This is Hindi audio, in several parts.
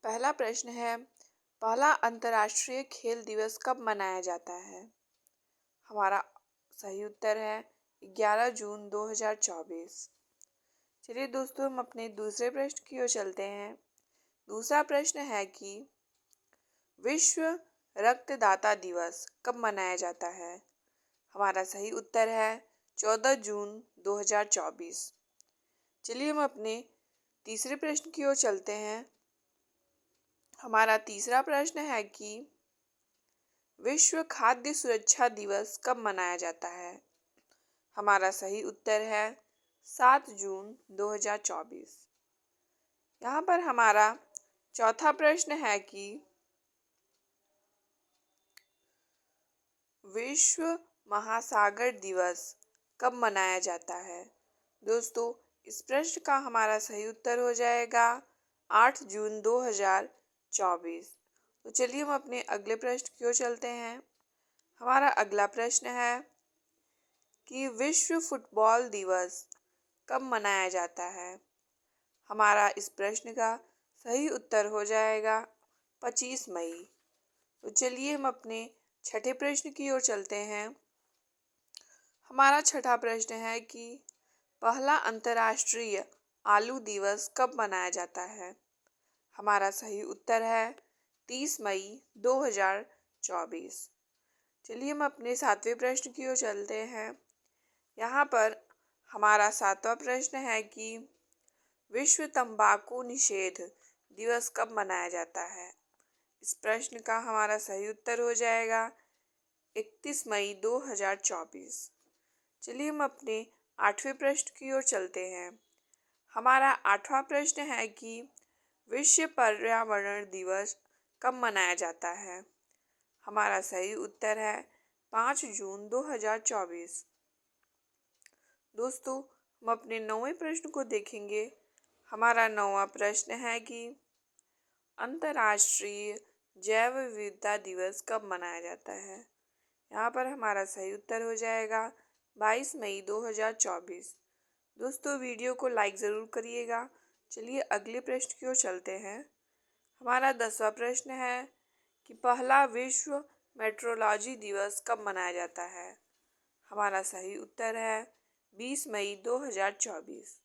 पहला प्रश्न है, पहला अंतर्राष्ट्रीय खेल दिवस कब मनाया जाता है? हमारा सही उत्तर है 11 जून 2024। चलिए दोस्तों, हम अपने दूसरे प्रश्न की ओर चलते हैं। दूसरा प्रश्न है कि विश्व रक्तदाता दिवस कब मनाया जाता है? हमारा सही उत्तर है 14 जून 2024। चलिए हम अपने तीसरे प्रश्न की ओर चलते हैं। हमारा तीसरा प्रश्न है कि विश्व खाद्य सुरक्षा दिवस कब मनाया जाता है? हमारा सही उत्तर है 7 जून 2024। यहाँ पर हमारा चौथा प्रश्न है कि विश्व महासागर दिवस कब मनाया जाता है? दोस्तों, इस प्रश्न का हमारा सही उत्तर हो जाएगा 8 जून 2024। तो चलिए हम अपने अगले प्रश्न की ओर चलते हैं। हमारा अगला प्रश्न है कि विश्व फुटबॉल दिवस कब मनाया जाता है? हमारा इस प्रश्न का सही उत्तर हो जाएगा 25 मई। तो चलिए हम अपने छठे प्रश्न की ओर चलते हैं। हमारा छठा प्रश्न है कि पहला अंतर्राष्ट्रीय आलू दिवस कब मनाया जाता है? हमारा सही उत्तर है 30 मई 2024। चलिए हम अपने सातवें प्रश्न की ओर चलते हैं। यहाँ पर हमारा सातवां प्रश्न है कि विश्व तंबाकू निषेध दिवस कब मनाया जाता है? इस प्रश्न का हमारा सही उत्तर हो जाएगा 31 मई 2024। चलिए हम अपने आठवें प्रश्न की ओर चलते हैं। हमारा आठवां प्रश्न है कि विश्व पर्यावरण दिवस कब मनाया जाता है? हमारा सही उत्तर है 5 जून 2024। दोस्तों, हम अपने नौवें प्रश्न को देखेंगे। हमारा नौवां प्रश्न है कि अंतर्राष्ट्रीय जैव विविधता दिवस कब मनाया जाता है? यहाँ पर हमारा सही उत्तर हो जाएगा 22 मई 2024। दोस्तों, वीडियो को लाइक ज़रूर करिएगा। चलिए अगले प्रश्न की ओर चलते हैं। हमारा 10वां प्रश्न है कि पहला विश्व मेट्रोलॉजी दिवस कब मनाया जाता है? हमारा सही उत्तर है 20 मई 2024।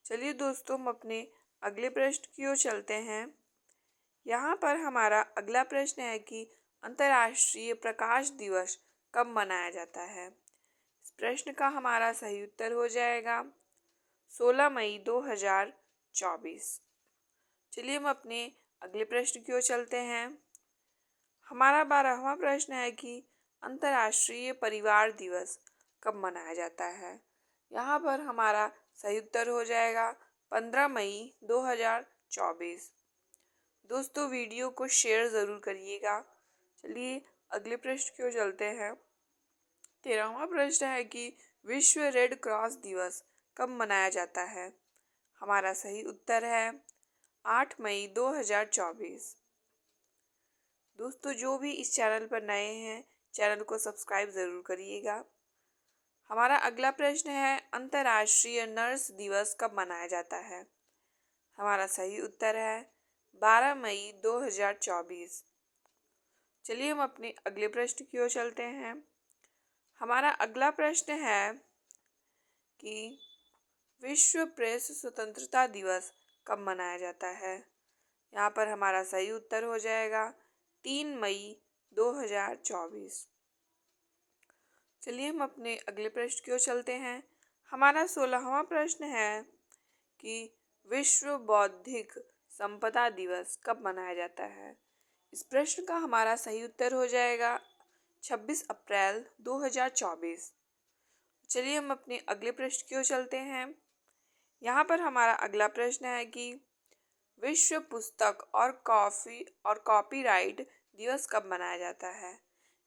चलिए दोस्तों, हम अपने अगले प्रश्न की ओर चलते हैं। यहाँ पर हमारा अगला प्रश्न है कि अंतर्राष्ट्रीय प्रकाश दिवस कब मनाया जाता है? इस प्रश्न का हमारा सही उत्तर हो जाएगा 16 मई 2024। चलिए हम अपने अगले प्रश्न की ओर चलते हैं। हमारा 12वां प्रश्न है कि अंतर्राष्ट्रीय परिवार दिवस कब मनाया जाता है? यहाँ पर हमारा सही उत्तर हो जाएगा 15 मई 2024। दोस्तों, वीडियो को शेयर ज़रूर करिएगा। चलिए अगले प्रश्न की ओर चलते हैं। 13वां प्रश्न है कि विश्व रेड क्रॉस दिवस कब मनाया जाता है? हमारा सही उत्तर है 8 मई 2024। दोस्तों, जो भी इस चैनल पर नए हैं, चैनल को सब्सक्राइब ज़रूर करिएगा। हमारा अगला प्रश्न है अंतर्राष्ट्रीय नर्स दिवस कब मनाया जाता है? हमारा सही उत्तर है 12 मई 2024। चलिए हम अपने अगले प्रश्न की ओर चलते हैं। हमारा अगला प्रश्न है कि विश्व प्रेस स्वतंत्रता दिवस कब मनाया जाता है? यहाँ पर हमारा सही उत्तर हो जाएगा 3 मई 2024। चलिए हम अपने अगले प्रश्न की ओर चलते हैं। हमारा 16वां प्रश्न है कि विश्व बौद्धिक संपदा दिवस कब मनाया जाता है? इस प्रश्न का हमारा सही उत्तर हो जाएगा 26 अप्रैल 2024। चलिए हम अपने अगले प्रश्न की ओर चलते हैं। यहाँ पर हमारा अगला प्रश्न है कि विश्व पुस्तक और कॉपीराइट दिवस कब मनाया जाता है?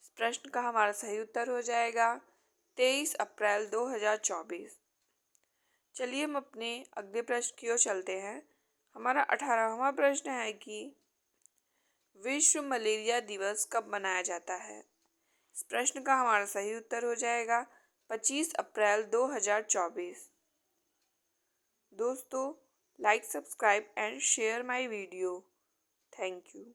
इस प्रश्न का हमारा सही उत्तर हो जाएगा 23 अप्रैल 2024। चलिए हम अपने अगले प्रश्न की ओर चलते हैं। हमारा 18वां प्रश्न है कि विश्व मलेरिया दिवस कब मनाया जाता है? इस प्रश्न का हमारा सही उत्तर हो जाएगा 25 अप्रैल 2024। दोस्तों, Like, subscribe and share my video. Thank you.